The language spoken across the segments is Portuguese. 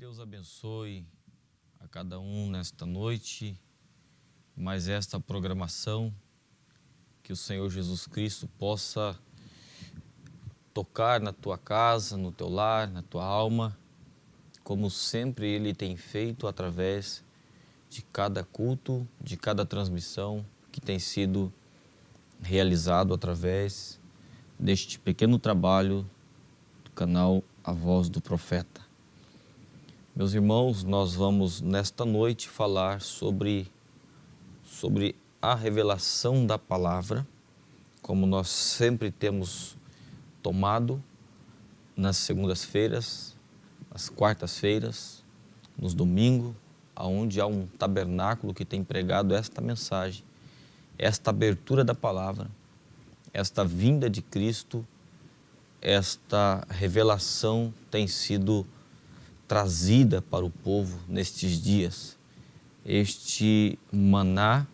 Deus abençoe a cada um nesta noite, mais esta programação, que o Senhor Jesus Cristo possa tocar na tua casa, no teu lar, na tua alma, como sempre Ele tem feito através de cada culto, de cada transmissão que tem sido realizado através deste pequeno trabalho do canal A Voz do Profeta. Meus irmãos, nós vamos nesta noite falar sobre a revelação da palavra, como nós sempre temos tomado nas segundas-feiras, nas quartas-feiras, nos domingos, onde há um tabernáculo que tem pregado esta mensagem, esta abertura da palavra, esta vinda de Cristo, esta revelação tem sido trazida para o povo nestes dias, este maná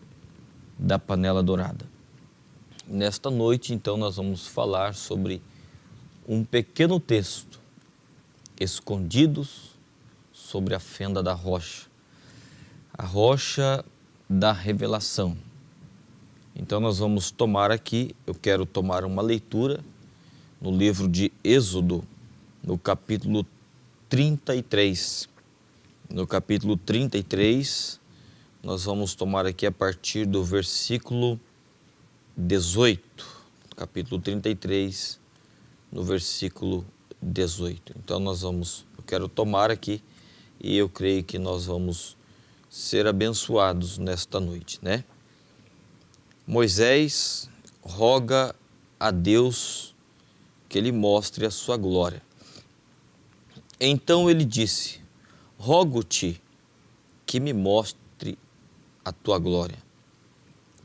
da panela dourada. Nesta noite, então, nós vamos falar sobre um pequeno texto, escondidos sobre a fenda da rocha, a rocha da revelação. Então nós vamos tomar aqui, eu quero tomar uma leitura no livro de Êxodo, no capítulo 33. No capítulo 33, nós vamos tomar aqui a partir do versículo 18. Capítulo 33, no versículo 18. Então eu quero tomar aqui e eu creio que nós vamos ser abençoados nesta noite, né? Moisés roga a Deus que ele mostre a sua glória. Então ele disse: rogo-te que me mostre a tua glória.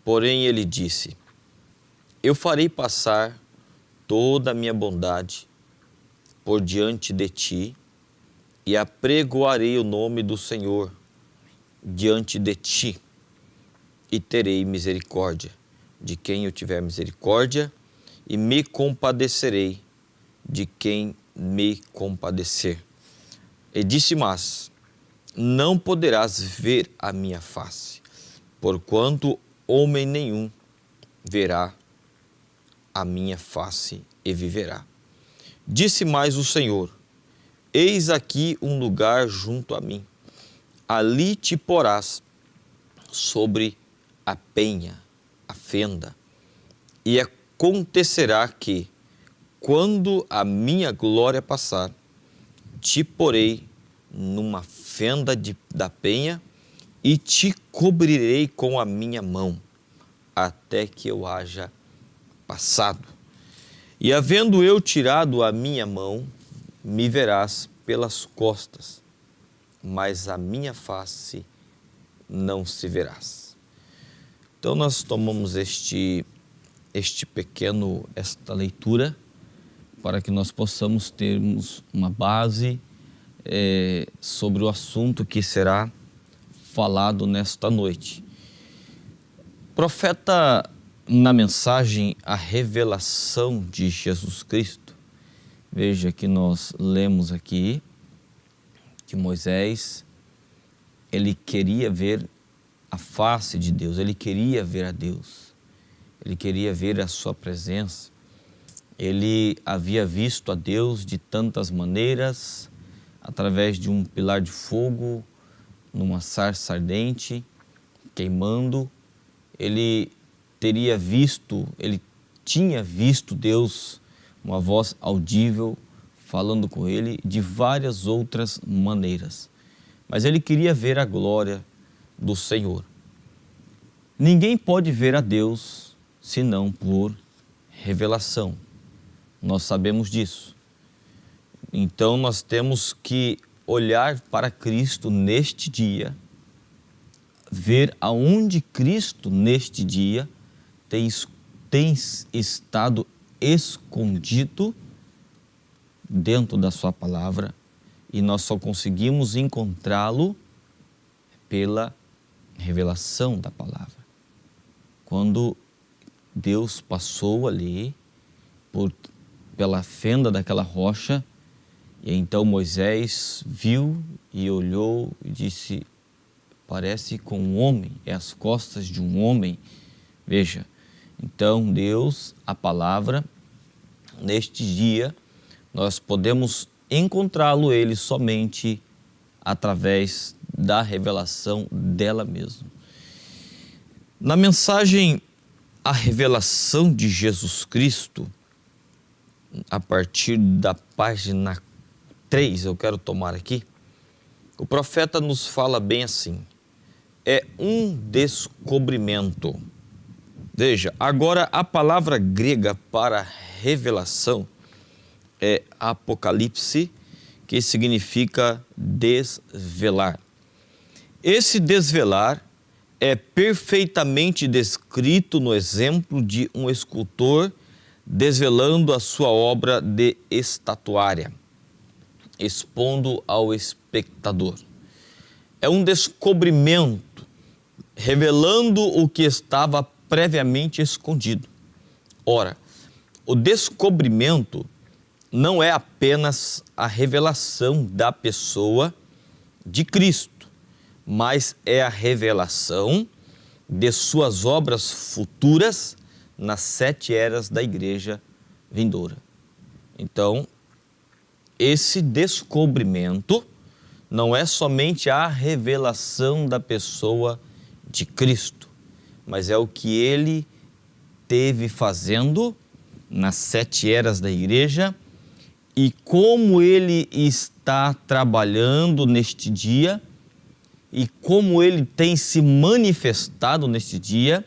Porém ele disse: eu farei passar toda a minha bondade por diante de ti e apregoarei o nome do Senhor diante de ti e terei misericórdia de quem eu tiver misericórdia e me compadecerei de quem me compadecer. E disse: mas não poderás ver a minha face, porquanto homem nenhum verá a minha face e viverá. Disse mais o Senhor: eis aqui um lugar junto a mim, ali te porás sobre a penha, a fenda, e acontecerá que, quando a minha glória passar, te porei numa fenda da penha e te cobrirei com a minha mão, até que eu haja passado. E havendo eu tirado a minha mão, me verás pelas costas, mas a minha face não se verás. Então nós tomamos esta leitura para que nós possamos termos uma base sobre o assunto que será falado nesta noite. Profeta, na mensagem A Revelação de Jesus Cristo, veja que nós lemos aqui que Moisés, ele queria ver a face de Deus, ele queria ver a Deus, ele queria ver a sua presença. Ele havia visto a Deus de tantas maneiras, através de um pilar de fogo, numa sarça ardente, queimando. Ele tinha visto Deus, uma voz audível, falando com ele de várias outras maneiras. Mas ele queria ver a glória do Senhor. Ninguém pode ver a Deus senão por revelação. Nós sabemos disso. Então nós temos que olhar para Cristo neste dia, ver aonde Cristo neste dia tem estado escondido dentro da sua palavra, e nós só conseguimos encontrá-lo pela revelação da palavra. Quando Deus passou ali pela fenda daquela rocha E então Moisés viu e olhou e disse: parece com um homem, é as costas de um homem. Veja, então Deus, a palavra, neste dia, nós podemos encontrá-lo ele somente através da revelação dela mesma. Na mensagem A Revelação de Jesus Cristo, a partir da página 3, eu quero tomar aqui, o profeta nos fala bem assim: é um descobrimento. Veja, agora a palavra grega para revelação é apocalipse, que significa desvelar. Esse desvelar é perfeitamente descrito no exemplo de um escultor desvelando a sua obra de estatuária, expondo ao espectador. É um descobrimento, revelando o que estava previamente escondido. Ora, o descobrimento não é apenas a revelação da pessoa de Cristo, mas é a revelação de suas obras futuras nas 7 eras da igreja vindoura. Então, esse descobrimento não é somente a revelação da pessoa de Cristo, mas é o que ele teve fazendo nas 7 eras da igreja e como ele está trabalhando neste dia e como ele tem se manifestado neste dia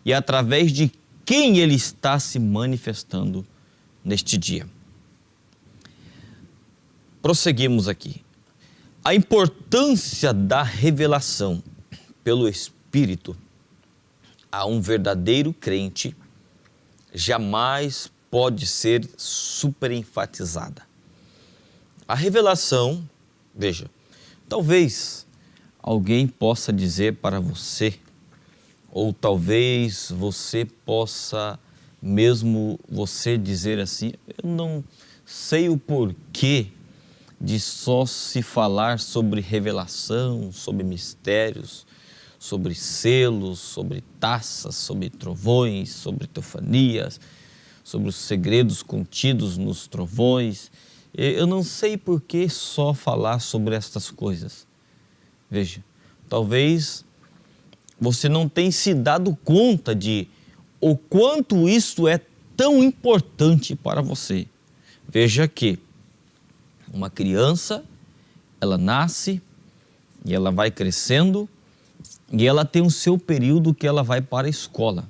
e através de quem ele está se manifestando neste dia. Prosseguimos aqui. A importância da revelação pelo Espírito a um verdadeiro crente jamais pode ser superenfatizada. A revelação, veja, talvez alguém possa dizer para você, ou talvez você possa mesmo você dizer assim: eu não sei o porquê de só se falar sobre revelação, sobre mistérios, sobre selos, sobre taças, sobre trovões, sobre teofanias, sobre os segredos contidos nos trovões. Eu não sei por que só falar sobre estas coisas. Veja, talvez você não tenha se dado conta de o quanto isto é tão importante para você. Veja que uma criança, ela nasce e ela vai crescendo e ela tem o seu período que ela vai para a escola.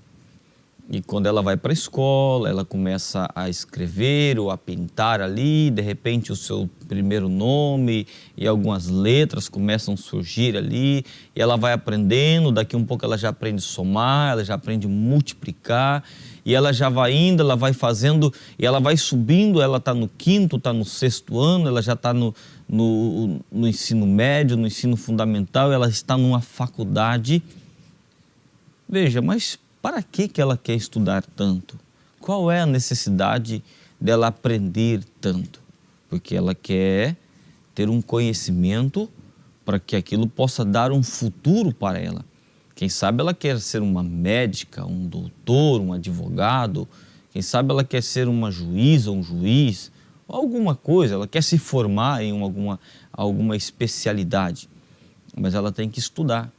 E quando ela vai para a escola, ela começa a escrever ou a pintar ali, de repente o seu primeiro nome e algumas letras começam a surgir ali, e ela vai aprendendo, daqui um pouco ela já aprende a somar, ela já aprende a multiplicar, e ela já vai indo, ela vai fazendo, e ela vai subindo, ela está no 5º, está no 6º ano, ela já está no ensino médio, no ensino fundamental, ela está numa faculdade. Veja, mas para que ela quer estudar tanto? Qual é a necessidade dela aprender tanto? Porque ela quer ter um conhecimento para que aquilo possa dar um futuro para ela. Quem sabe ela quer ser uma médica, um doutor, um advogado. Quem sabe ela quer ser uma juíza, um juiz, alguma coisa. Ela quer se formar em alguma especialidade. Mas ela tem que estudar.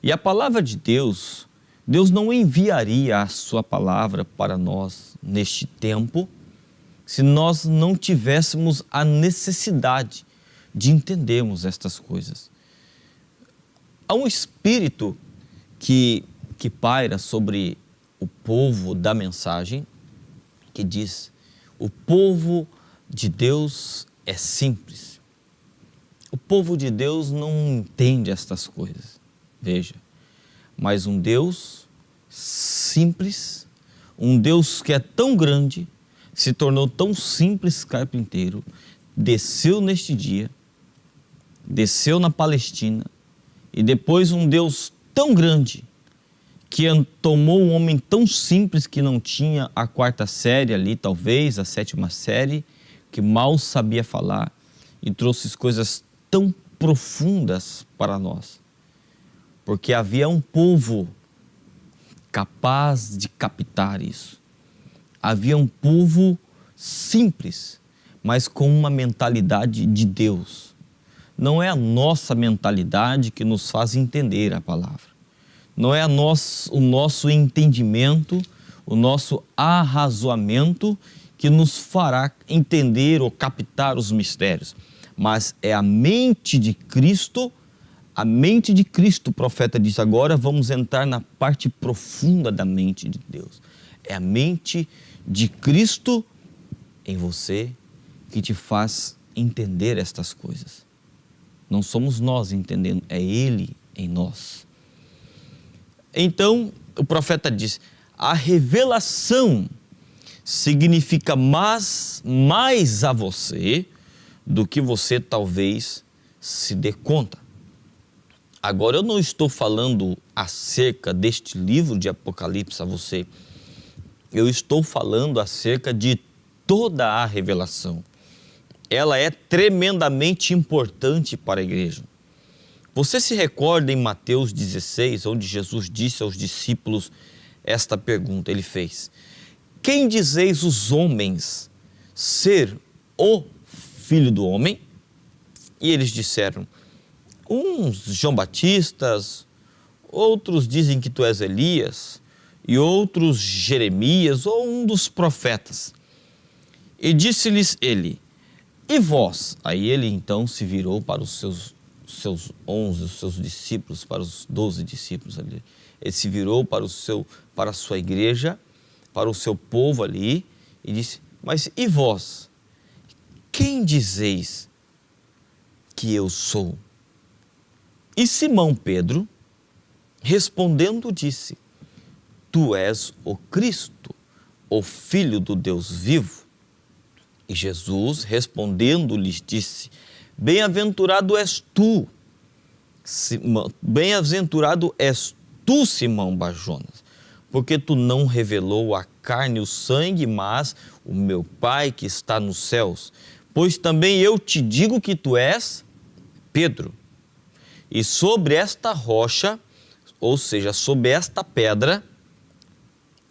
E a palavra de Deus, Deus não enviaria a sua palavra para nós neste tempo se nós não tivéssemos a necessidade de entendermos estas coisas. Há um espírito que paira sobre o povo da mensagem, que diz: o povo de Deus é simples. O povo de Deus não entende estas coisas. Veja, mas um Deus simples, um Deus que é tão grande, se tornou tão simples carpinteiro, desceu neste dia, desceu na Palestina, e depois um Deus tão grande, que tomou um homem tão simples que não tinha a 4ª série ali, talvez, a 7ª série, que mal sabia falar e trouxe coisas tão profundas para nós. Porque havia um povo capaz de captar isso. Havia um povo simples, mas com uma mentalidade de Deus. Não é a nossa mentalidade que nos faz entender a palavra. Não é o nosso entendimento, o nosso arrazoamento que nos fará entender ou captar os mistérios. Mas é a mente de Cristo. A mente de Cristo, o profeta diz agora, vamos entrar na parte profunda da mente de Deus. É a mente de Cristo em você que te faz entender estas coisas. Não somos nós entendendo, é Ele em nós. Então, o profeta diz, a revelação significa mais a você do que você talvez se dê conta. Agora, eu não estou falando acerca deste livro de Apocalipse a você. Eu estou falando acerca de toda a revelação. Ela é tremendamente importante para a igreja. Você se recorda em Mateus 16, onde Jesus disse aos discípulos esta pergunta, ele fez: quem dizeis os homens ser o Filho do Homem? E eles disseram, uns João Batistas, outros dizem que tu és Elias, e outros Jeremias ou um dos profetas. E disse-lhes ele, e vós? Aí ele então se virou para os seus 11, os seus discípulos, para os 12 discípulos ali. Ele se virou para a sua igreja, para o seu povo ali, e disse, mas e vós? Quem dizeis que eu sou? E Simão Pedro, respondendo, disse, tu és o Cristo, o Filho do Deus vivo. E Jesus, respondendo, lhes disse, bem-aventurado és tu, Simão Bar-Jonas, porque tu não revelou a carne e o sangue, mas o meu Pai que está nos céus. Pois também eu te digo que tu és Pedro, e sobre esta rocha, ou seja, sobre esta pedra,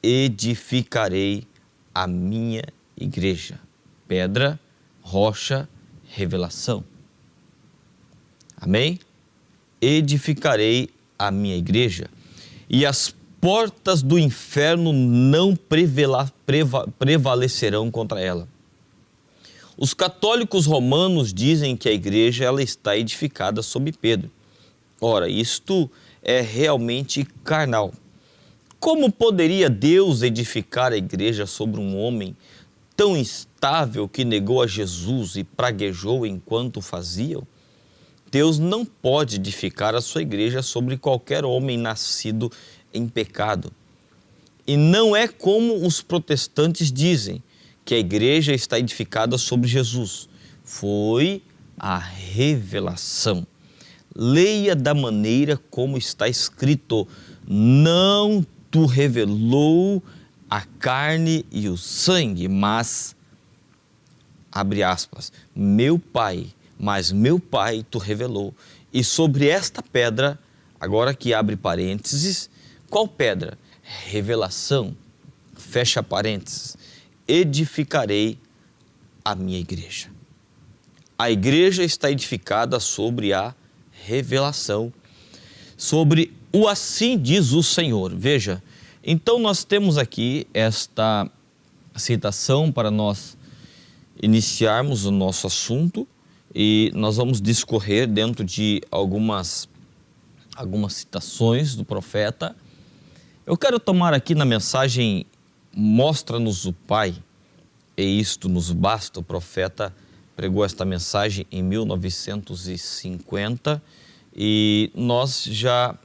edificarei a minha igreja. Pedra, rocha, revelação. Amém? Edificarei a minha igreja, e as portas do inferno não prevalecerão contra ela. Os católicos romanos dizem que a igreja ela está edificada sobre Pedro. Ora, isto é realmente carnal. Como poderia Deus edificar a igreja sobre um homem tão instável que negou a Jesus e praguejou enquanto fazia? Deus não pode edificar a sua igreja sobre qualquer homem nascido em pecado. E não é como os protestantes dizem, que a igreja está edificada sobre Jesus. Foi a revelação. Leia da maneira como está escrito, não tu revelou a carne e o sangue, mas, abre aspas, meu Pai, mas meu Pai tu revelou. E sobre esta pedra, agora que abre parênteses, qual pedra? Revelação, fecha parênteses, edificarei a minha igreja. A igreja está edificada sobre a revelação, sobre o assim diz o Senhor. Veja, então nós temos aqui esta citação para nós iniciarmos o nosso assunto e nós vamos discorrer dentro de algumas citações do profeta. Eu quero tomar aqui na mensagem Mostra-nos o Pai, e isto nos basta. O profeta pregou esta mensagem em 1950 e nós já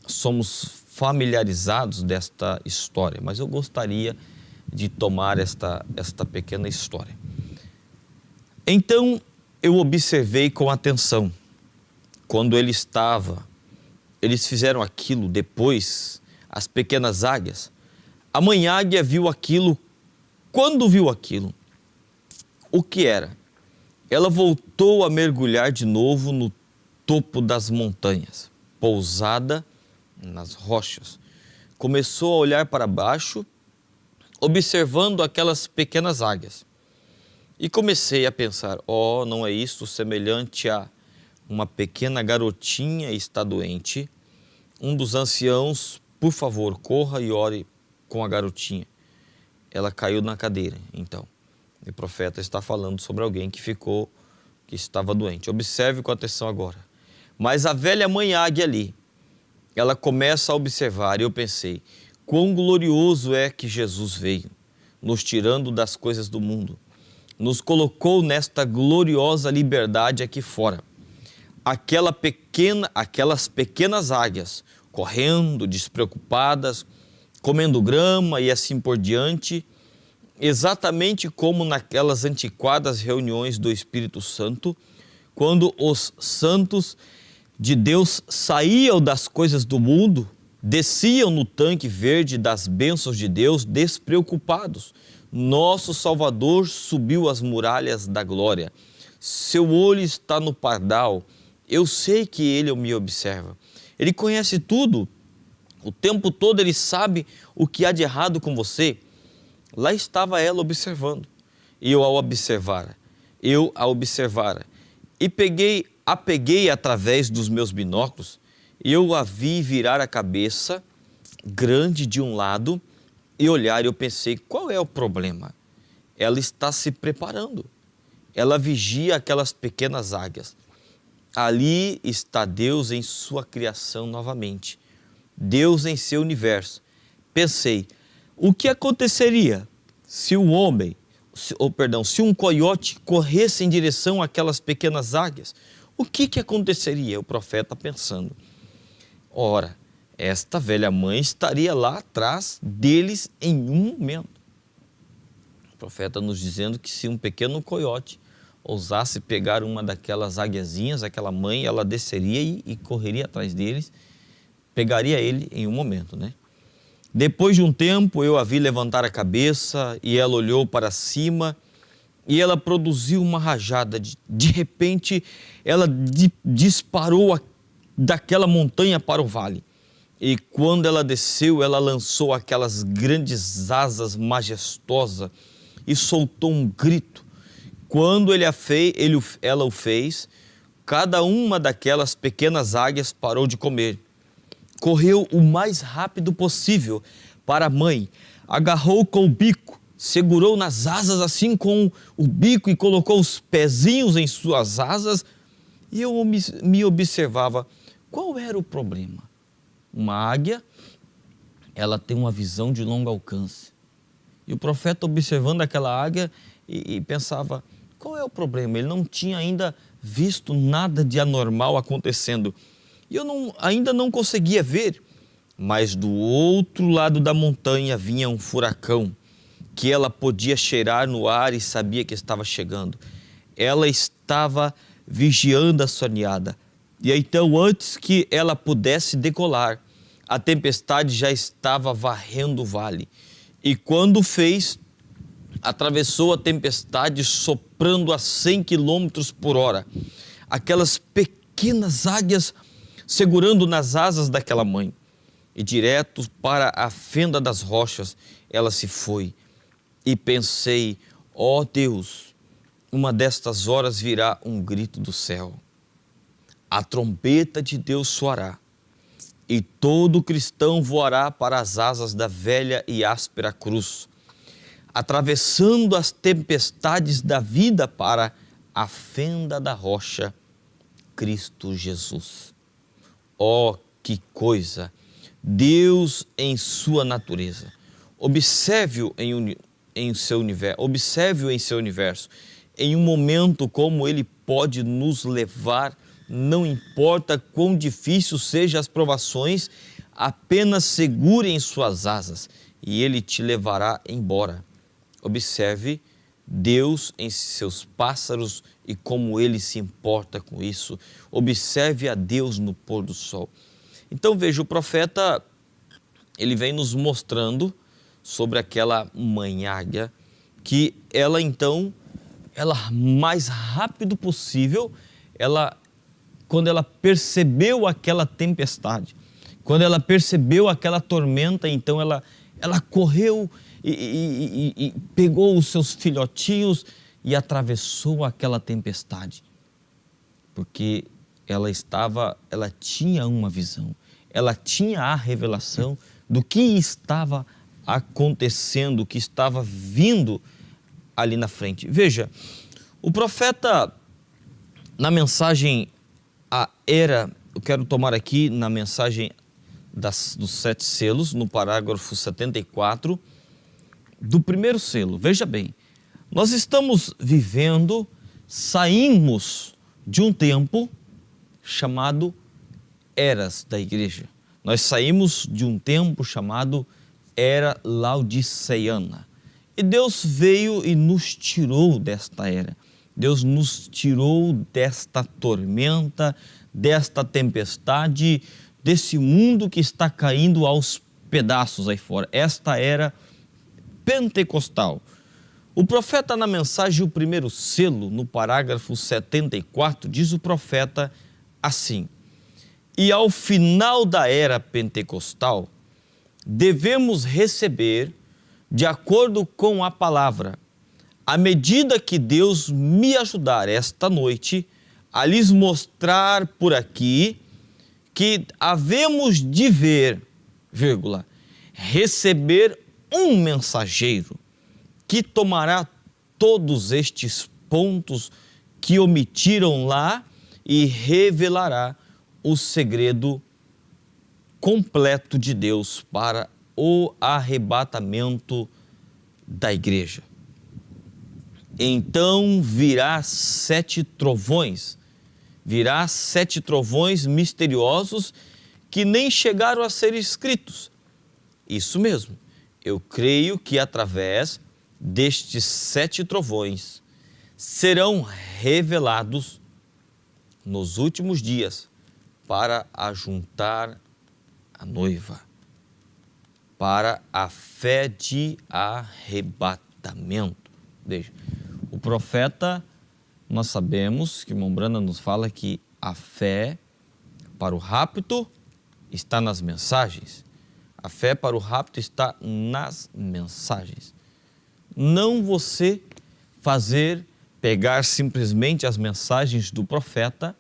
somos familiarizados desta história, mas eu gostaria de tomar esta pequena história. Então, eu observei com atenção, quando eles fizeram aquilo depois, as pequenas águias. A mãe águia viu aquilo. Quando viu aquilo, o que era. Ela voltou a mergulhar de novo no topo das montanhas, pousada nas rochas. Começou a olhar para baixo, observando aquelas pequenas águias. E comecei a pensar, não é isto semelhante a uma pequena garotinha está doente? Um dos anciãos, por favor, corra e ore com a garotinha. Ela caiu na cadeira, então. O profeta está falando sobre alguém que estava doente. Observe com atenção agora. Mas a velha mãe águia ali, ela começa a observar, e eu pensei, quão glorioso é que Jesus veio, nos tirando das coisas do mundo, nos colocou nesta gloriosa liberdade aqui fora. Aquelas pequenas águias, correndo, despreocupadas, comendo grama e assim por diante, exatamente como naquelas antiquadas reuniões do Espírito Santo, quando os santos de Deus saíam das coisas do mundo, desciam no tanque verde das bênçãos de Deus despreocupados. Nosso Salvador subiu as muralhas da glória. Seu olho está no pardal. Eu sei que Ele me observa. Ele conhece tudo. O tempo todo Ele sabe o que há de errado com você. Lá estava ela observando. E eu a observara. E apeguei através dos meus binóculos, e eu a vi virar a cabeça grande de um lado e olhar, e eu pensei, qual é o problema? Ela está se preparando. Ela vigia aquelas pequenas águias. Ali está Deus em sua criação novamente. Deus em seu universo. Pensei, o que aconteceria se se um coiote corresse em direção àquelas pequenas águias? O que aconteceria? O profeta pensando. Ora, esta velha mãe estaria lá atrás deles em um momento. O profeta nos dizendo que se um pequeno coiote ousasse pegar uma daquelas águiazinhas, aquela mãe, ela desceria e correria atrás deles, pegaria ele em um momento, né? Depois de um tempo, eu a vi levantar a cabeça e ela olhou para cima e ela produziu uma rajada. De repente, ela disparou daquela montanha para o vale. E quando ela desceu, ela lançou aquelas grandes asas majestosas e soltou um grito. Quando ela o fez, cada uma daquelas pequenas águias parou de comer. Correu o mais rápido possível para a mãe, agarrou com o bico, segurou nas asas assim com o bico e colocou os pezinhos em suas asas, e eu me observava, qual era o problema? Uma águia, ela tem uma visão de longo alcance. E o profeta observando aquela águia e pensava, qual é o problema? Ele não tinha ainda visto nada de anormal acontecendo. E eu ainda não conseguia ver, mas do outro lado da montanha vinha um furacão que ela podia cheirar no ar e sabia que estava chegando. Ela estava vigiando a sua ninhada. E então, antes que ela pudesse decolar, a tempestade já estava varrendo o vale. E quando fez, atravessou a tempestade soprando a 100 km por hora. Aquelas pequenas águias segurando nas asas daquela mãe. E direto para a fenda das rochas, ela se foi. E pensei, ó Deus, uma destas horas virá um grito do céu. A trombeta de Deus soará, e todo cristão voará para as asas da velha e áspera cruz, atravessando as tempestades da vida para a fenda da rocha, Cristo Jesus. Oh, que coisa! Deus em sua natureza. Observe-o em seu universo. Em um momento como ele pode nos levar, não importa quão difícil sejam as provações, apenas segure em suas asas e ele te levará embora. Observe Deus em seus pássaros e como ele se importa com isso. Observe a Deus no pôr do sol. Então veja, o profeta, ele vem nos mostrando sobre aquela mãe águia, que ela então ela mais rápido possível, quando ela percebeu aquela tempestade, quando ela percebeu aquela tormenta, então ela correu e pegou os seus filhotinhos e atravessou aquela tempestade, porque ela tinha uma visão, ela tinha a revelação do que estava acontecendo, o que estava vindo ali na frente. Veja, o profeta, na mensagem eu quero tomar aqui na mensagem dos 7 selos, no parágrafo 74, do primeiro selo. Veja bem, nós estamos saímos de um tempo chamado eras da igreja. Nós saímos de um tempo chamado era laodiceana. E Deus veio e nos tirou desta era. Deus nos tirou desta tormenta, desta tempestade, desse mundo que está caindo aos pedaços aí fora. Esta era pentecostal. O profeta, na mensagem, o primeiro selo, no parágrafo 74, diz o profeta assim: e ao final da era pentecostal, devemos receber, de acordo com a palavra, à medida que Deus me ajudar esta noite a lhes mostrar por aqui que havemos de ver, receber um mensageiro que tomará todos estes pontos que omitiram lá e revelará o segredo completo de Deus para o arrebatamento da igreja. Então virá 7 trovões misteriosos que nem chegaram a ser escritos. Isso mesmo, eu creio que através destes 7 trovões serão revelados nos últimos dias para ajuntar a noiva, para a fé de arrebatamento. Veja, o profeta, nós sabemos que o irmão Branham nos fala que a fé para o rapto está nas mensagens. A fé para o rapto está nas mensagens. Não você pegar simplesmente as mensagens do profeta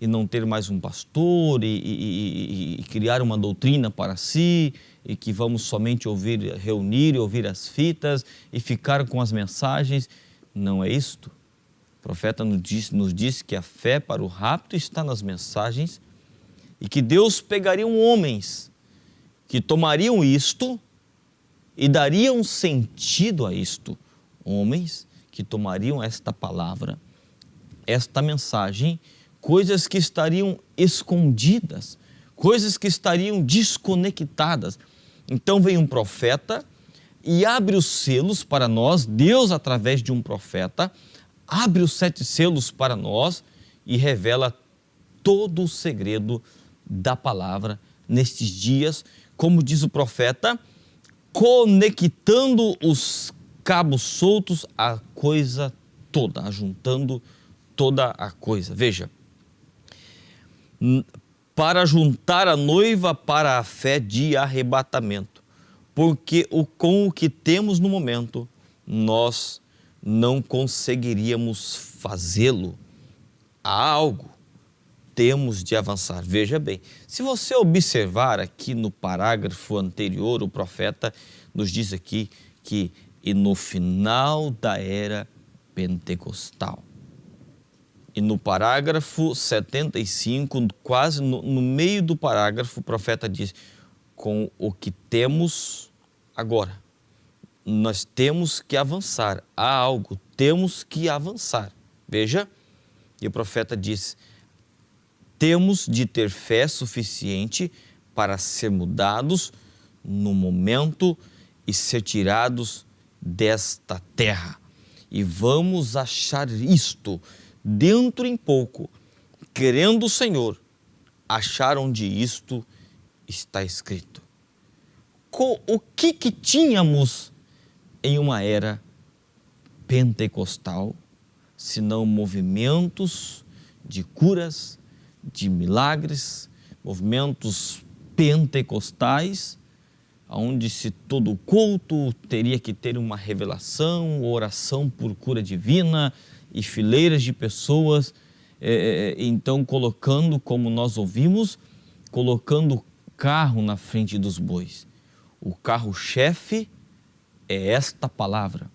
e não ter mais um pastor e criar uma doutrina para si, e que vamos somente reunir e ouvir as fitas e ficar com as mensagens. Não é isto. O profeta nos diz que a fé para o rapto está nas mensagens e que Deus pegaria homens que tomariam isto e dariam sentido a isto. Homens que tomariam esta palavra, esta mensagem, coisas que estariam escondidas, coisas que estariam desconectadas. Então vem um profeta e abre os selos para nós, Deus através de um profeta, abre os 7 selos para nós e revela todo o segredo da palavra nestes dias, como diz o profeta, conectando os cabos soltos à coisa toda, ajuntando toda a coisa. Veja, para juntar a noiva para a fé de arrebatamento, porque com o que temos no momento, nós não conseguiríamos fazê-lo. Há algo, temos de avançar. Veja bem, se você observar aqui no parágrafo anterior, o profeta nos diz aqui que e no final da era pentecostal. E no parágrafo 75, quase no meio do parágrafo, o profeta diz, com o que temos agora, nós temos que avançar. Há algo, temos que avançar. Veja, e o profeta diz, temos de ter fé suficiente para ser mudados no momento e ser tirados desta terra. E vamos achar isto dentro em pouco, querendo o Senhor, achar onde isto está escrito. O que tínhamos em uma era pentecostal, senão movimentos de curas, de milagres, movimentos pentecostais, onde se todo culto teria que ter uma revelação, oração por cura divina e fileiras de pessoas, então colocando, como nós ouvimos, colocando o carro na frente dos bois. O carro-chefe é esta palavra.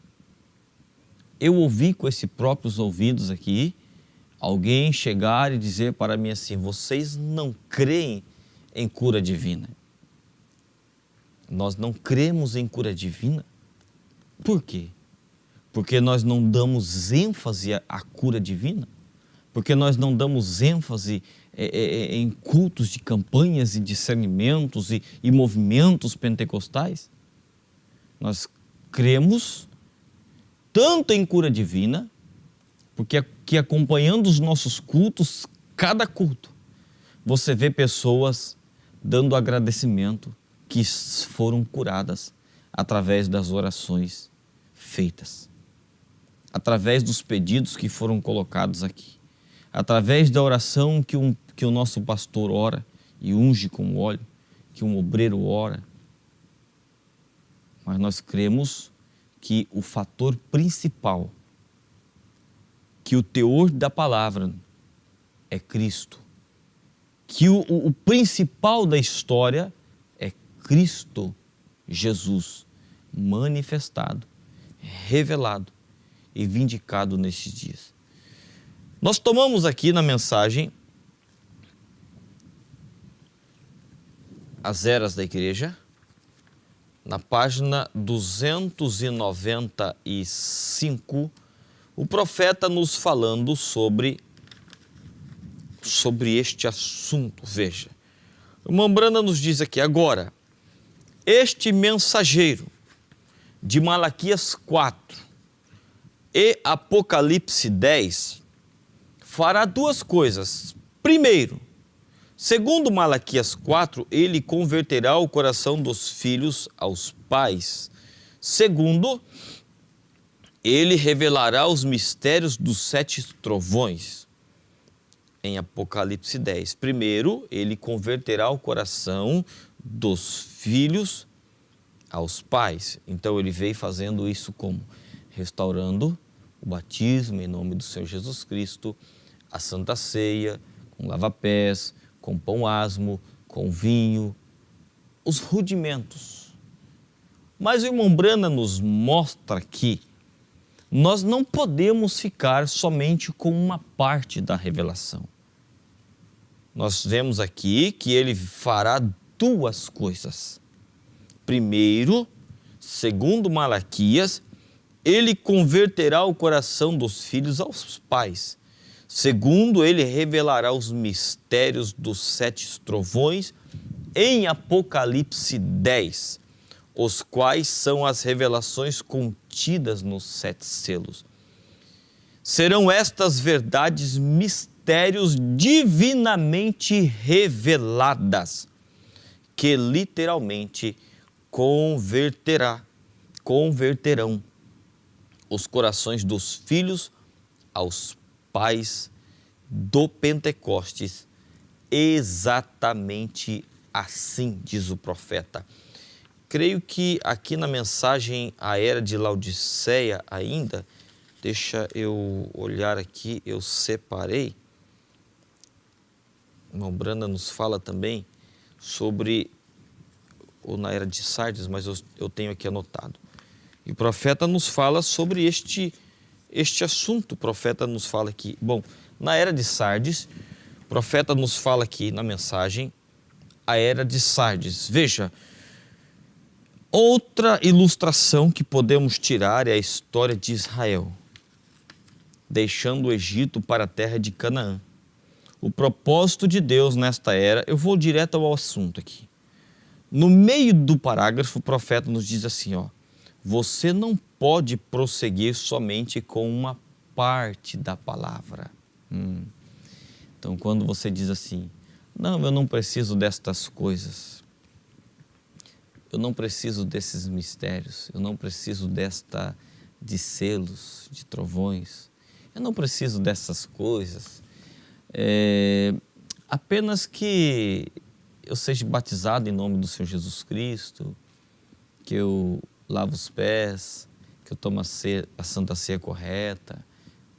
Eu ouvi com esses próprios ouvidos aqui alguém chegar e dizer para mim assim: vocês não creem em cura divina. Nós não cremos em cura divina. Por quê? Porque nós não damos ênfase à cura divina? Porque nós não damos ênfase em cultos de campanhas e discernimentos e movimentos pentecostais? Nós cremos tanto em cura divina, porque que acompanhando os nossos cultos, cada culto, você vê pessoas dando agradecimento que foram curadas através das orações feitas, através dos pedidos que foram colocados aqui, através da oração que o nosso pastor ora e unge com óleo, que um obreiro ora. Mas nós cremos que o fator principal, que o teor da palavra é Cristo, que o principal da história é Cristo Jesus, manifestado, revelado e vindicado nesses dias. Nós tomamos aqui na mensagem As Eras da Igreja, na página 295, o profeta nos falando sobre este assunto. Veja, o irmão Branda nos diz aqui: agora, este mensageiro de Malaquias 4 e Apocalipse 10 fará duas coisas. Primeiro, segundo Malaquias 4, ele converterá o coração dos filhos aos pais. Segundo, ele revelará os mistérios dos 7 trovões, em Apocalipse 10. Primeiro, ele converterá o coração dos filhos aos pais. Então, ele veio fazendo isso como? Restaurando o batismo em nome do Senhor Jesus Cristo, a Santa Ceia, com lava-pés, com pão asmo, com vinho, os rudimentos. Mas o irmão Branda nos mostra que nós não podemos ficar somente com uma parte da revelação. Nós vemos aqui que ele fará duas coisas. Primeiro, segundo Malaquias, ele converterá o coração dos filhos aos pais. Segundo, ele revelará os mistérios dos 7 trovões em Apocalipse 10, os quais são as revelações contidas nos 7 selos. Serão estas verdades mistérios divinamente reveladas, que literalmente converterão os corações dos filhos aos pais do Pentecostes, exatamente assim diz o profeta. Creio que aqui na mensagem A Era de Laodiceia ainda, deixa eu olhar aqui, eu separei, o irmão Branda nos fala também sobre, ou na Era de Sardes, mas eu tenho aqui anotado. E o profeta nos fala sobre este assunto. O profeta nos fala aqui, bom, na Era de Sardes, o profeta nos fala aqui na mensagem A Era de Sardes. Veja, outra ilustração que podemos tirar é a história de Israel, deixando o Egito para a terra de Canaã. O propósito de Deus nesta era, eu vou direto ao assunto aqui. No meio do parágrafo, o profeta nos diz assim, ó: você não pode prosseguir somente com uma parte da palavra. Então, quando você diz assim, não, eu não preciso destas coisas, eu não preciso desses mistérios, eu não preciso de selos, de trovões, eu não preciso dessas coisas. Apenas que eu seja batizado em nome do Senhor Jesus Cristo, que eu lavo os pés, que eu tomo a Santa Ceia correta,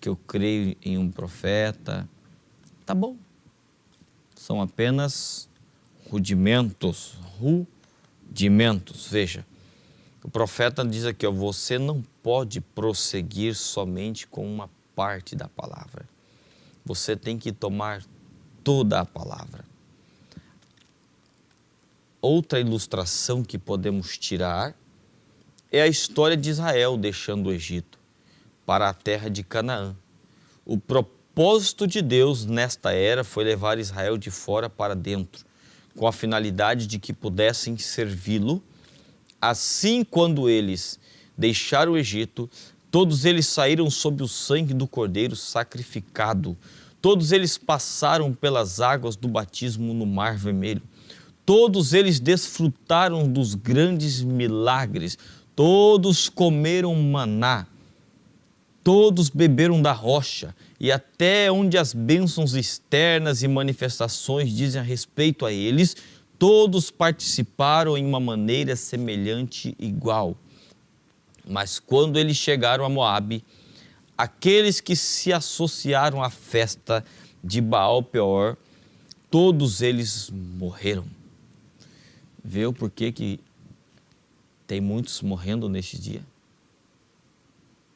que eu creio em um profeta. Tá bom. São apenas rudimentos. Veja, o profeta diz aqui, ó, você não pode prosseguir somente com uma parte da palavra. Você tem que tomar toda a palavra. Outra ilustração que podemos tirar é a história de Israel deixando o Egito para a terra de Canaã. O propósito de Deus nesta era foi levar Israel de fora para dentro, com a finalidade de que pudessem servi-lo. Assim, quando eles deixaram o Egito, todos eles saíram sob o sangue do Cordeiro sacrificado. Todos eles passaram pelas águas do batismo no Mar Vermelho. Todos eles desfrutaram dos grandes milagres. Todos comeram maná. Todos beberam da rocha. E até onde as bênçãos externas e manifestações dizem a respeito a eles, todos participaram em uma maneira semelhante e igual. Mas quando eles chegaram a Moabe, aqueles que se associaram à festa de Baal-peor, todos eles morreram. Vê o porquê que tem muitos morrendo neste dia?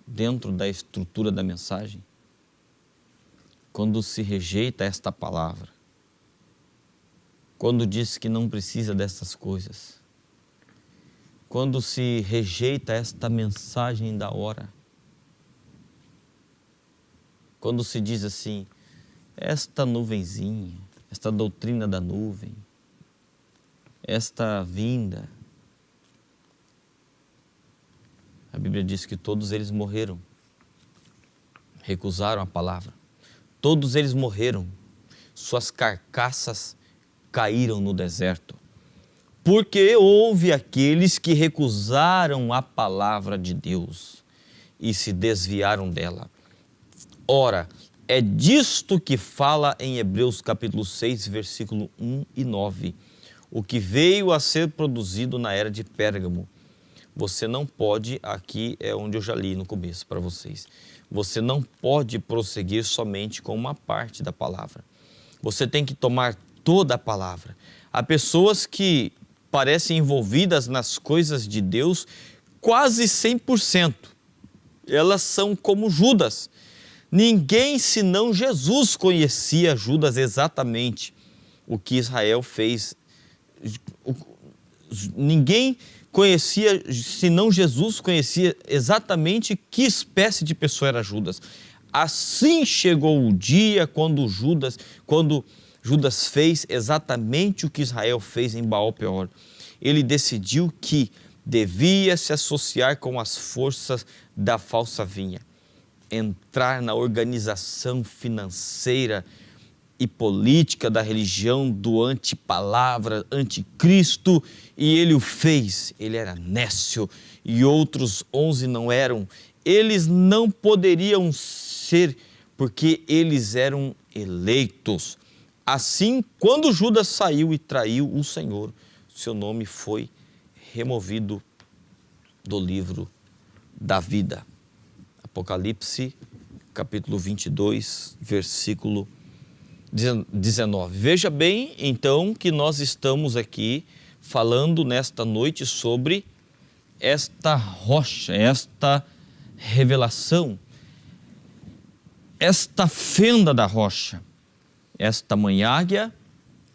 Dentro da estrutura da mensagem. Quando se rejeita esta palavra, quando diz que não precisa dessas coisas, quando se rejeita esta mensagem da hora, quando se diz assim, esta nuvenzinha, esta doutrina da nuvem, esta vinda, a Bíblia diz que todos eles morreram, recusaram a palavra. Todos eles morreram, suas carcaças caíram no deserto, porque houve aqueles que recusaram a palavra de Deus e se desviaram dela. Ora, é disto que fala em Hebreus capítulo 6, versículo 1 e 9, o que veio a ser produzido na era de Pérgamo. Você não pode, aqui é onde eu já li no começo para vocês, você não pode prosseguir somente com uma parte da palavra. Você tem que tomar toda a palavra. Há pessoas que parecem envolvidas nas coisas de Deus quase 100%. Elas são como Judas. Ninguém senão Jesus conhecia Judas exatamente o que Israel fez. Ninguém conhecia, senão Jesus conhecia exatamente que espécie de pessoa era Judas. Assim chegou o dia quando Judas fez exatamente o que Israel fez em Baal-peor. Ele decidiu que devia se associar com as forças da falsa vinha, entrar na organização financeira e política da religião do antipalavra, anticristo, e ele o fez. Ele era nécio e outros 11 não eram. Eles não poderiam ser porque eles eram eleitos. Assim, quando Judas saiu e traiu o Senhor, seu nome foi removido do livro da vida. Apocalipse, capítulo 22, versículo 19. Veja bem, então, que nós estamos aqui falando nesta noite sobre esta rocha, esta revelação, esta fenda da rocha. Esta mãe águia,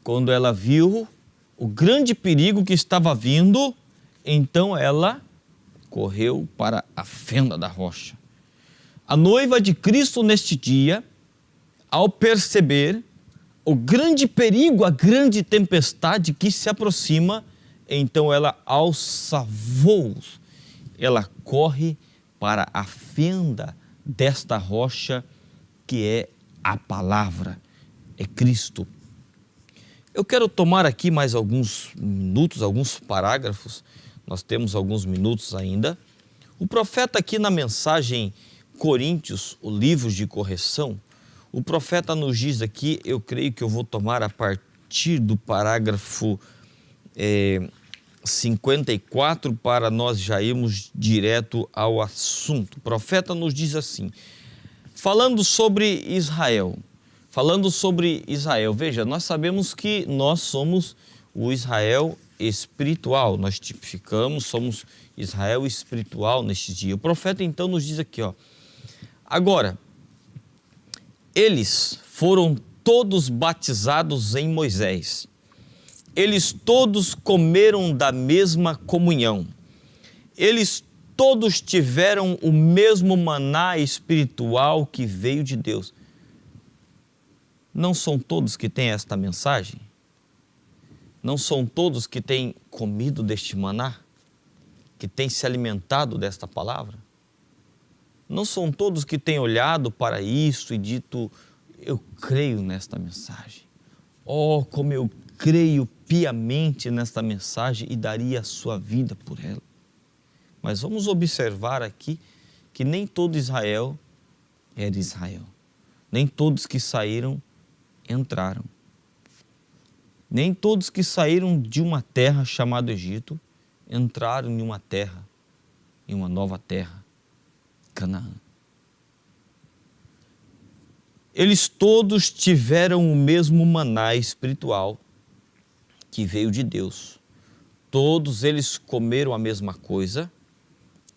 quando ela viu o grande perigo que estava vindo, então ela correu para a fenda da rocha. A noiva de Cristo neste dia, ao perceber o grande perigo, a grande tempestade que se aproxima, então ela alça voos, ela corre para a fenda desta rocha que é a palavra, é Cristo. Eu quero tomar aqui mais alguns minutos, alguns parágrafos, nós temos alguns minutos ainda. O profeta aqui na mensagem Coríntios, o livro de correção, o profeta nos diz aqui, eu creio que eu vou tomar a partir do parágrafo 54 para nós já irmos direto ao assunto. O profeta nos diz assim, falando sobre Israel, veja, nós sabemos que nós somos o Israel espiritual, nós tipificamos, somos Israel espiritual neste dia. O profeta então nos diz aqui, agora, eles foram todos batizados em Moisés, eles todos comeram da mesma comunhão, eles todos tiveram o mesmo maná espiritual que veio de Deus. Não são todos que têm esta mensagem? Não são todos que têm comido deste maná? Que têm se alimentado desta palavra? Não são todos que têm olhado para isso e dito, eu creio nesta mensagem. Oh, como eu creio piamente nesta mensagem e daria a sua vida por ela. Mas vamos observar aqui que nem todo Israel era Israel. Nem todos que saíram entraram. Nem todos que saíram de uma terra chamada Egito entraram em uma terra, em uma nova terra, Canaã. Eles todos tiveram o mesmo maná espiritual que veio de Deus. Todos eles comeram a mesma coisa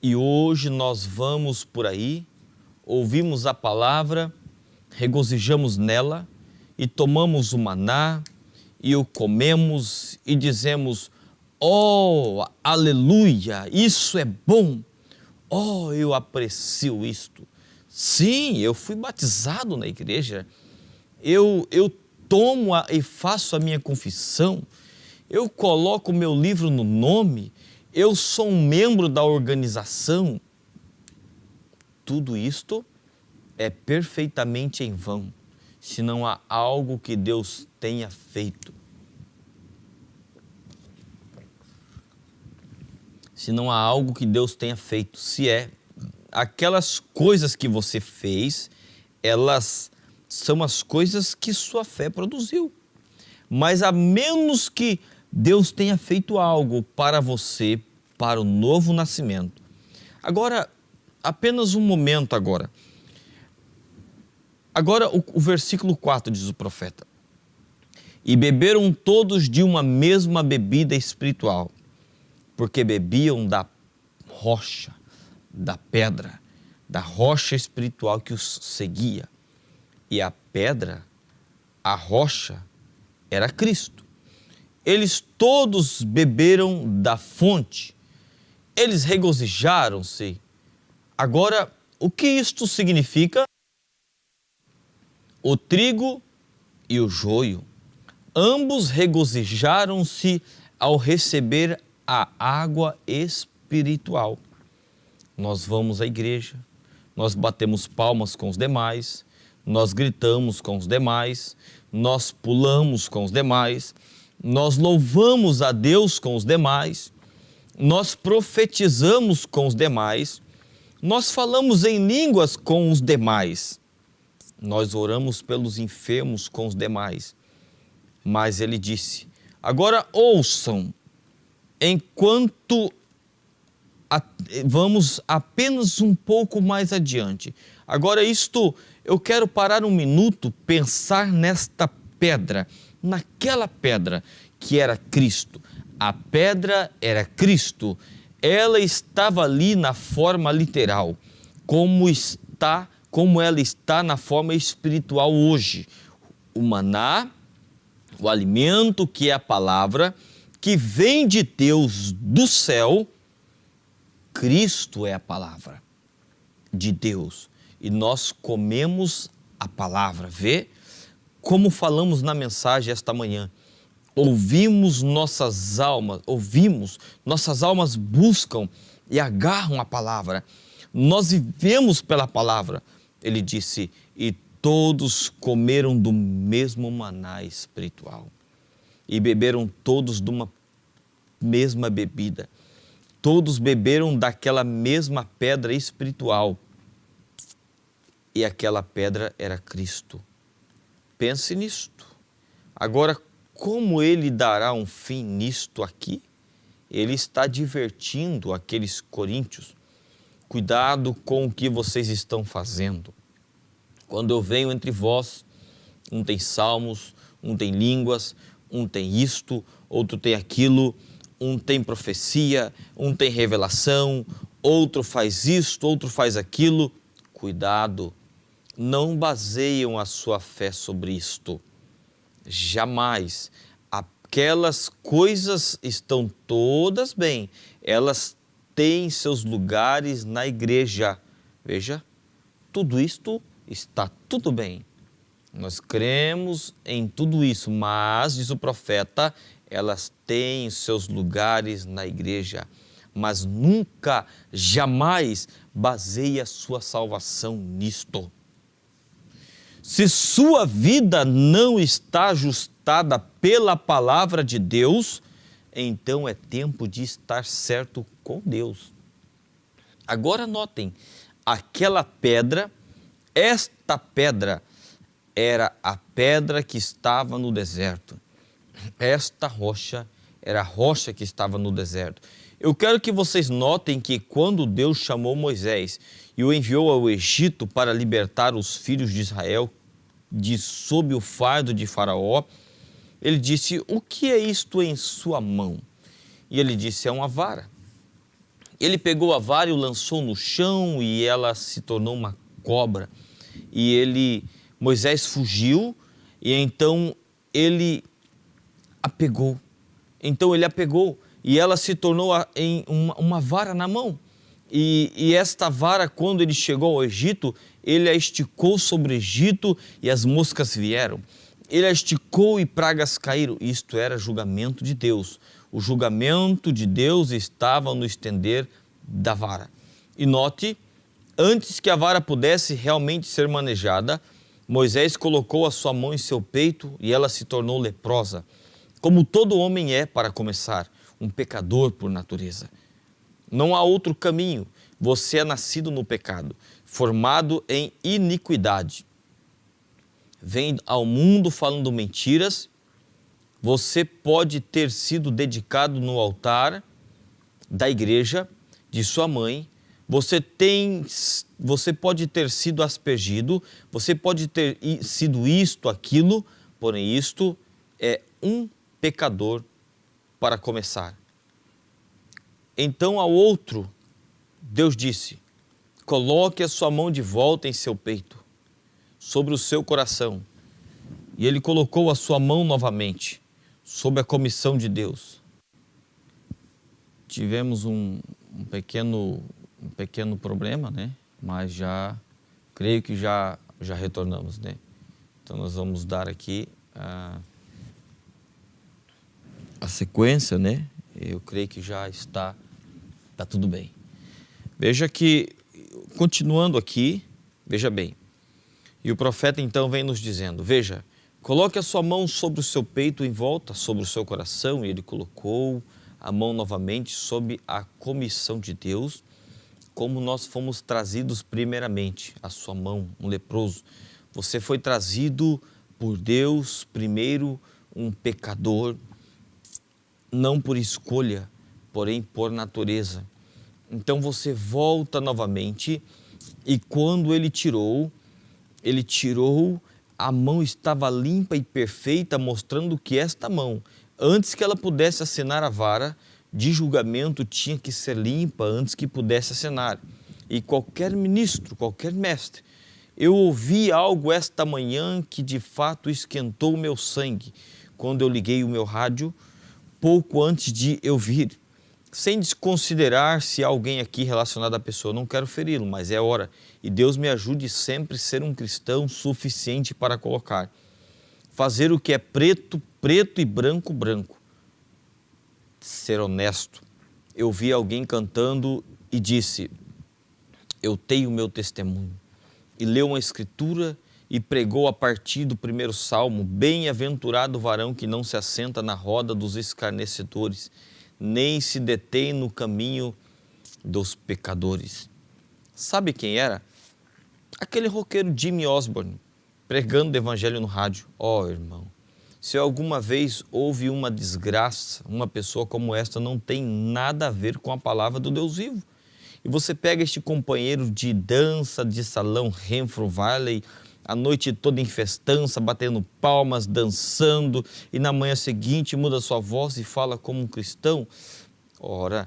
e hoje nós vamos por aí, ouvimos a palavra, regozijamos nela e tomamos o maná e o comemos e dizemos, oh, aleluia, isso é bom, oh, eu aprecio isto. Sim, eu fui batizado na igreja, eu tomo e faço a minha confissão, eu coloco o meu livro no nome, eu sou um membro da organização. Tudo isto é perfeitamente em vão, se não há algo que Deus tenha feito. Se não há algo que Deus tenha feito, se é aquelas coisas que você fez, elas são as coisas que sua fé produziu. Mas a menos que Deus tenha feito algo para você, para o novo nascimento. Agora, apenas um momento agora. Agora o versículo 4 diz o profeta. E beberam todos de uma mesma bebida espiritual, porque bebiam da rocha, da pedra, da rocha espiritual que os seguia. E a pedra, a rocha, era Cristo. Eles todos beberam da fonte, eles regozijaram-se. Agora, o que isto significa? O trigo e o joio, ambos regozijaram-se ao receber a água espiritual. Nós vamos à igreja, nós batemos palmas com os demais, nós gritamos com os demais, nós pulamos com os demais, nós louvamos a Deus com os demais, nós profetizamos com os demais, nós falamos em línguas com os demais, nós oramos pelos enfermos com os demais. Mas ele disse, agora ouçam, enquanto vamos apenas um pouco mais adiante. Agora eu quero parar um minuto, pensar nesta pedra, naquela pedra que era Cristo. A pedra era Cristo, ela estava ali na forma literal, como ela está na forma espiritual hoje. O maná, o alimento que é a palavra, que vem de Deus do céu, Cristo é a palavra de Deus. E nós comemos a palavra. Vê como falamos na mensagem esta manhã. Nossas almas buscam e agarram a palavra. Nós vivemos pela palavra. Ele disse, e todos comeram do mesmo maná espiritual e beberam todos de uma mesma bebida. Todos beberam daquela mesma pedra espiritual. e aquela pedra era Cristo. Pense nisto. Agora, como ele dará um fim nisto aqui? Ele está advertindo aqueles coríntios. Cuidado com o que vocês estão fazendo. Quando eu venho entre vós, um tem salmos, um tem línguas, um tem isto, outro tem aquilo, um tem profecia, um tem revelação, outro faz isto, outro faz aquilo. Cuidado, não baseiam a sua fé sobre isto. Jamais. Aquelas coisas estão todas bem, elas têm seus lugares na igreja. Veja, tudo isto está tudo bem. Nós cremos em tudo isso, mas, diz o profeta, elas têm seus lugares na igreja. Mas nunca, jamais baseie a sua salvação nisto. Se sua vida não está ajustada pela palavra de Deus, então é tempo de estar certo com Deus. Agora notem, aquela pedra, esta pedra era a pedra que estava no deserto. Esta rocha era a rocha que estava no deserto. Eu quero que vocês notem que quando Deus chamou Moisés e o enviou ao Egito para libertar os filhos de Israel de sob o fardo de Faraó, ele disse: o que é isto em sua mão? E ele disse: é uma vara. Ele pegou a vara e o lançou no chão e ela se tornou uma cobra. E Moisés fugiu e então ele a pegou. Então ele a pegou e ela se tornou em uma vara na mão. E esta vara, quando ele chegou ao Egito, ele a esticou sobre o Egito e as moscas vieram. Ele a esticou e pragas caíram. Isto era julgamento de Deus. O julgamento de Deus estava no estender da vara. E note, antes que a vara pudesse realmente ser manejada, Moisés colocou a sua mão em seu peito e ela se tornou leprosa. Como todo homem é, para começar, um pecador por natureza. Não há outro caminho. Você é nascido no pecado, formado em iniquidade. Vem ao mundo falando mentiras. Você pode ter sido dedicado no altar da igreja de sua mãe. Você pode ter sido aspergido. Você pode ter sido isto, aquilo. Porém, isto é um pecador para começar. Então, ao outro, Deus disse: coloque a sua mão de volta em seu peito, sobre o seu coração. E ele colocou a sua mão novamente, sob a comissão de Deus. Tivemos um pequeno problema, né? Mas creio que já retornamos, né? Então, nós vamos dar aqui a sequência, né? Eu creio que já está tudo bem. Veja que, continuando aqui, veja bem, e o profeta então vem nos dizendo: veja, coloque a sua mão sobre o seu peito em volta, sobre o seu coração, e ele colocou a mão novamente sob a comissão de Deus, como nós fomos trazidos primeiramente, a sua mão, um leproso. Você foi trazido por Deus, primeiro um pecador, não por escolha, porém por natureza. Então você volta novamente e quando ele tirou, a mão estava limpa e perfeita, mostrando que esta mão, antes que ela pudesse assinar a vara de julgamento, tinha que ser limpa antes que pudesse assinar. E qualquer ministro, qualquer mestre, eu ouvi algo esta manhã que de fato esquentou o meu sangue, quando eu liguei o meu rádio, pouco antes de eu vir, sem desconsiderar se há alguém aqui relacionado à pessoa. Não quero feri-lo, mas é hora. E Deus me ajude sempre a ser um cristão suficiente para colocar. Fazer o que é preto, preto e branco, branco. Ser honesto. Eu vi alguém cantando e disse: eu tenho o meu testemunho. E leu uma escritura e pregou a partir do primeiro salmo: bem-aventurado o varão que não se assenta na roda dos escarnecedores, nem se detém no caminho dos pecadores. Sabe quem era? Aquele roqueiro Jimmy Osborne, pregando o evangelho no rádio. Irmão, se alguma vez houve uma desgraça, uma pessoa como esta não tem nada a ver com a palavra do Deus vivo. E você pega este companheiro de dança de salão Renfrew Valley, a noite toda em festança, batendo palmas, dançando, e na manhã seguinte muda sua voz e fala como um cristão. Ora,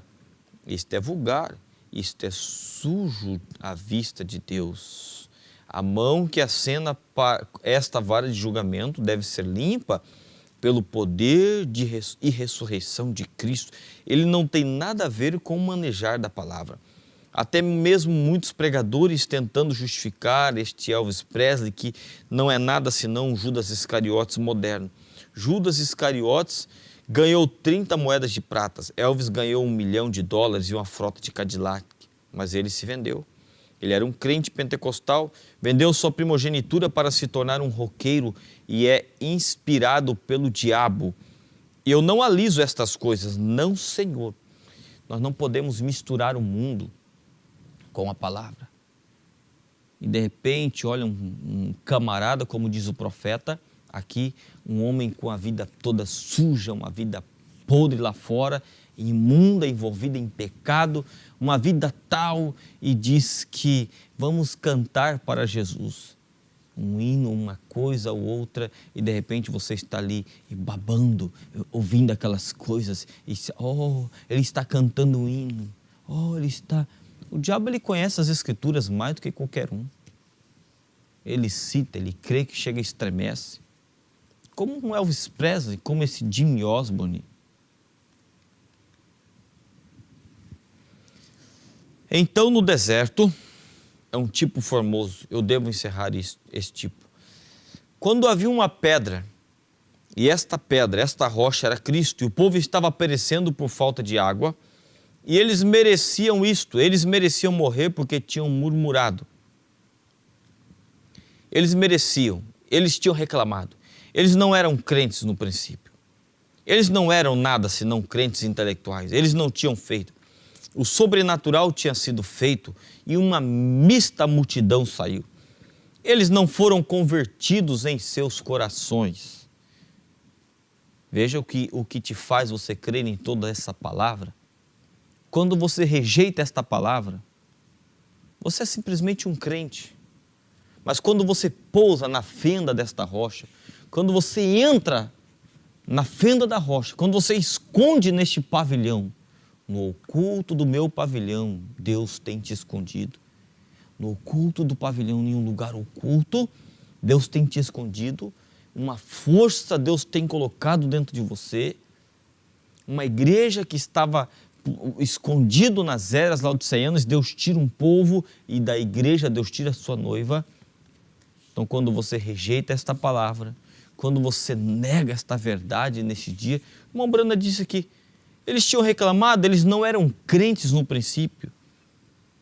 isto é vulgar, isto é sujo à vista de Deus. A mão que acena esta vara de julgamento deve ser limpa pelo poder e ressurreição de Cristo. Ele não tem nada a ver com o manejar da palavra. Até mesmo muitos pregadores tentando justificar este Elvis Presley, que não é nada senão um Judas Iscariotes moderno. Judas Iscariotes ganhou 30 moedas de prata, Elvis ganhou $1 milhão e uma frota de Cadillac, mas ele se vendeu. Ele era um crente pentecostal, vendeu sua primogenitura para se tornar um roqueiro e é inspirado pelo diabo. E eu não aliso estas coisas, não, Senhor. Nós não podemos misturar o mundo com a palavra. E de repente, olha, um camarada, como diz o profeta, aqui, um homem com a vida toda suja, uma vida podre lá fora, imunda, envolvida em pecado, uma vida tal, e diz que vamos cantar para Jesus. Um hino, uma coisa ou outra, e de repente você está ali babando, ouvindo aquelas coisas, e ele está cantando um hino, ele está... O diabo, ele conhece as escrituras mais do que qualquer um. Ele cita, ele crê que chega e estremece. Como um Elvis Presley, como esse Jimmy Osborne. Então, no deserto, é um tipo formoso, eu devo encerrar esse tipo. Quando havia uma pedra, e esta pedra, esta rocha era Cristo, e o povo estava perecendo por falta de água, e eles mereciam isto, eles mereciam morrer porque tinham murmurado. Eles mereciam, eles tinham reclamado. Eles não eram crentes no princípio. Eles não eram nada senão crentes intelectuais. Eles não tinham feito. O sobrenatural tinha sido feito e uma mista multidão saiu. Eles não foram convertidos em seus corações. Veja o que te faz você crer em toda essa palavra. Quando você rejeita esta palavra, você é simplesmente um crente. Mas quando você pousa na fenda desta rocha, quando você entra na fenda da rocha, quando você esconde neste pavilhão, no oculto do meu pavilhão, Deus tem te escondido. No oculto do pavilhão, em um lugar oculto, Deus tem te escondido. Uma força Deus tem colocado dentro de você. Uma igreja que estava escondido nas eras laodiceanas, Deus tira um povo e da igreja Deus tira a sua noiva. Então, quando você rejeita esta palavra, quando você nega esta verdade neste dia, o irmão Branda disse aqui, eles tinham reclamado, eles não eram crentes no princípio,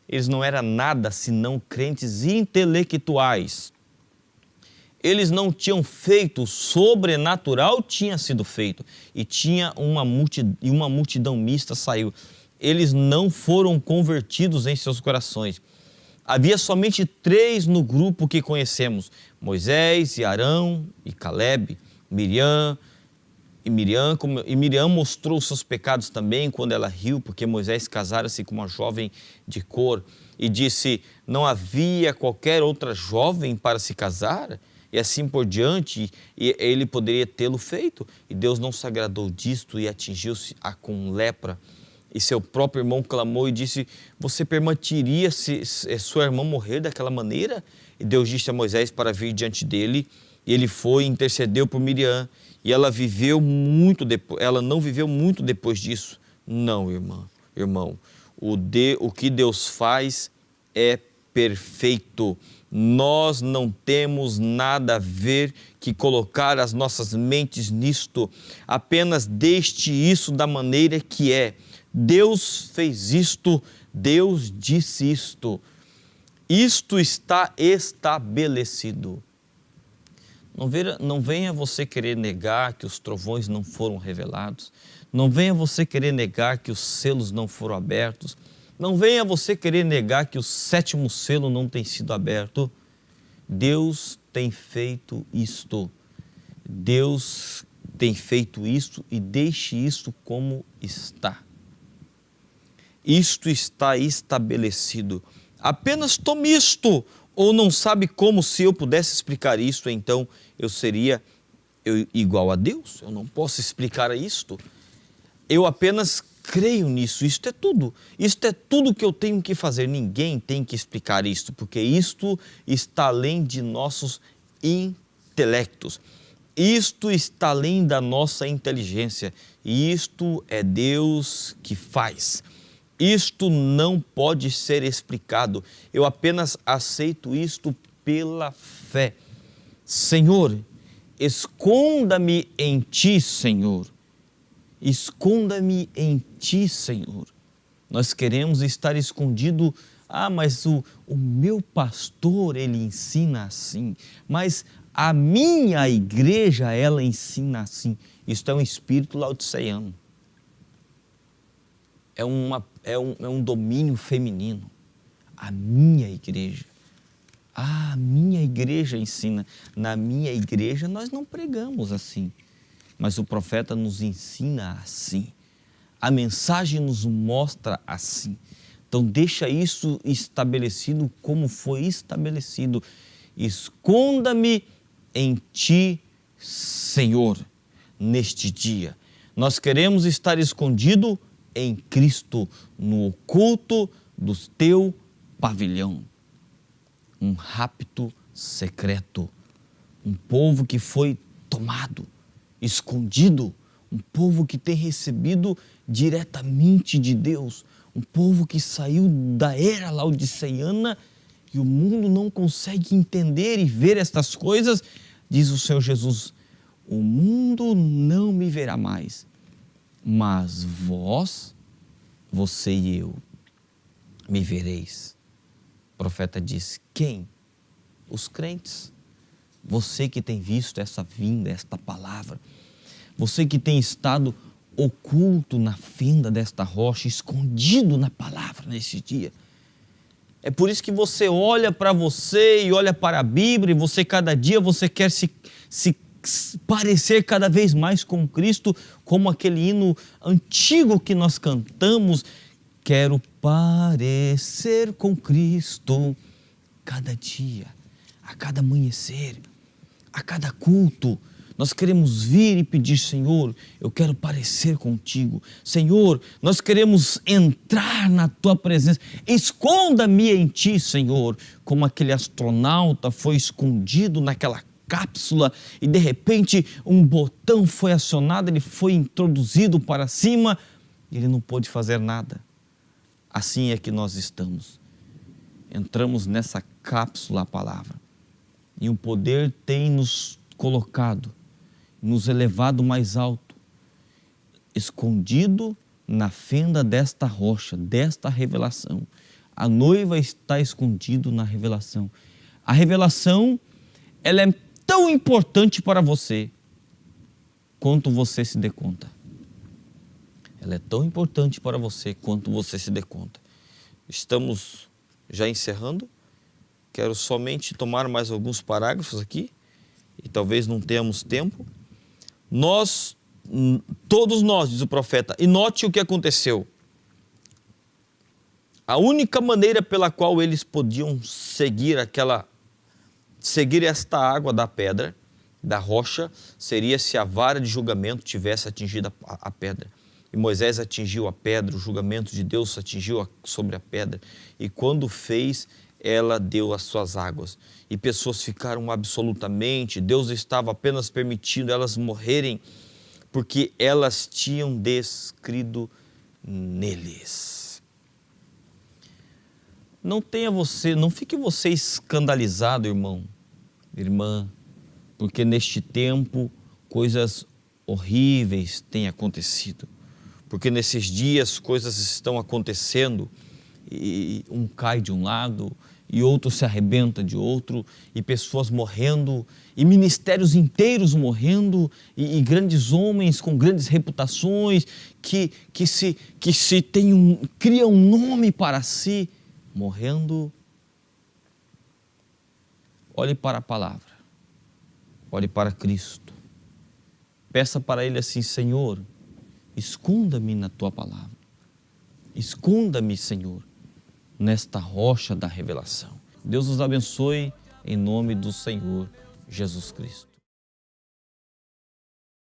eles não eram nada senão crentes intelectuais. Eles não tinham feito, o sobrenatural tinha sido feito, e uma multidão mista saiu. Eles não foram convertidos em seus corações. Havia somente 3 no grupo que conhecemos, Moisés, e Arão e Caleb, Miriam. E Miriam mostrou os seus pecados também quando ela riu, porque Moisés casara-se com uma jovem de cor e disse, não havia qualquer outra jovem para se casar? E assim por diante, e ele poderia tê-lo feito. E Deus não se agradou disto e atingiu-se com lepra. E seu próprio irmão clamou e disse, você permitiria se sua irmã morrer daquela maneira? E Deus disse a Moisés para vir diante dele. E ele foi e intercedeu por Miriam. E ela não viveu muito depois disso. Não, irmão. O que Deus faz é perfeito. Nós não temos nada a ver que colocar as nossas mentes nisto. Apenas deixe isso da maneira que é. Deus fez isto, Deus disse isto. Isto está estabelecido. Não venha você querer negar que os trovões não foram revelados. Não venha você querer negar que os selos não foram abertos. Não venha você querer negar que o 7º selo não tem sido aberto. Deus tem feito isto. Deus tem feito isto e deixe isto como está. Isto está estabelecido. Apenas tome isto, ou não sabe como. Se eu pudesse explicar isto, então eu seria igual a Deus. Eu não posso explicar isto. Eu apenas creio nisso. Isto é tudo. Isto é tudo que eu tenho que fazer. Ninguém tem que explicar isto, porque isto está além de nossos intelectos. Isto está além da nossa inteligência. E isto é Deus que faz. Isto não pode ser explicado. Eu apenas aceito isto pela fé. Senhor, esconda-me em Ti, Senhor. Esconda-me em Ti, Senhor. Nós queremos estar escondido. Mas o meu pastor, ele ensina assim. Mas a minha igreja, ela ensina assim. Isto é um espírito laodiceano. É um domínio feminino. A minha igreja. A minha igreja ensina. Na minha igreja nós não pregamos assim. Mas o profeta nos ensina assim. A mensagem nos mostra assim. Então deixa isso estabelecido como foi estabelecido. Esconda-me em Ti, Senhor, neste dia. Nós queremos estar escondido em Cristo, no oculto do Teu pavilhão. Um rapto secreto, um povo que foi tomado, escondido, um povo que tem recebido diretamente de Deus, um povo que saiu da era laodiceana e o mundo não consegue entender e ver estas coisas. Diz o Senhor Jesus: o mundo não me verá mais, mas vós, você e eu, me vereis. O profeta diz: quem? Os crentes. Você que tem visto essa vinda, esta palavra. Você que tem estado oculto na fenda desta rocha, escondido na palavra nesse dia. É por isso que você olha para você e olha para a Bíblia, e você cada dia você quer se parecer cada vez mais com Cristo, como aquele hino antigo que nós cantamos: quero parecer com Cristo cada dia, a cada amanhecer, a cada culto. Nós queremos vir e pedir: Senhor, eu quero parecer contigo. Senhor, nós queremos entrar na Tua presença. Esconda-me em Ti, Senhor. Como aquele astronauta foi escondido naquela cápsula e de repente um botão foi acionado, ele foi introduzido para cima e ele não pôde fazer nada. Assim é que nós estamos. Entramos nessa cápsula, a palavra, e o poder tem nos colocado, nos elevado mais alto, escondido na fenda desta rocha, desta revelação. A noiva está escondida na revelação. A revelação, ela é tão importante para você quanto você se dê conta. Ela é tão importante para você quanto você se dê conta. Estamos já encerrando. Quero somente tomar mais alguns parágrafos aqui, e talvez não tenhamos tempo. Todos nós, diz o profeta, e note o que aconteceu. A única maneira pela qual eles podiam seguir esta água da pedra, da rocha, seria se a vara de julgamento tivesse atingido a pedra. E Moisés atingiu a pedra, o julgamento de Deus atingiu sobre a pedra. E quando fez, ela deu as suas águas. E pessoas ficaram absolutamente, Deus estava apenas permitindo elas morrerem, porque elas tinham descrido neles. Não fique você escandalizado, irmão, irmã, porque neste tempo coisas horríveis têm acontecido. Porque nesses dias coisas estão acontecendo e um cai de um lado e outro se arrebenta de outro, e pessoas morrendo, e ministérios inteiros morrendo, e grandes homens com grandes reputações que criam um nome para si, morrendo. Olhe para a palavra. Olhe para Cristo. Peça para Ele assim: Senhor, esconda-me na Tua palavra. Esconda-me, Senhor, nesta rocha da revelação. Deus os abençoe em nome do Senhor Jesus Cristo.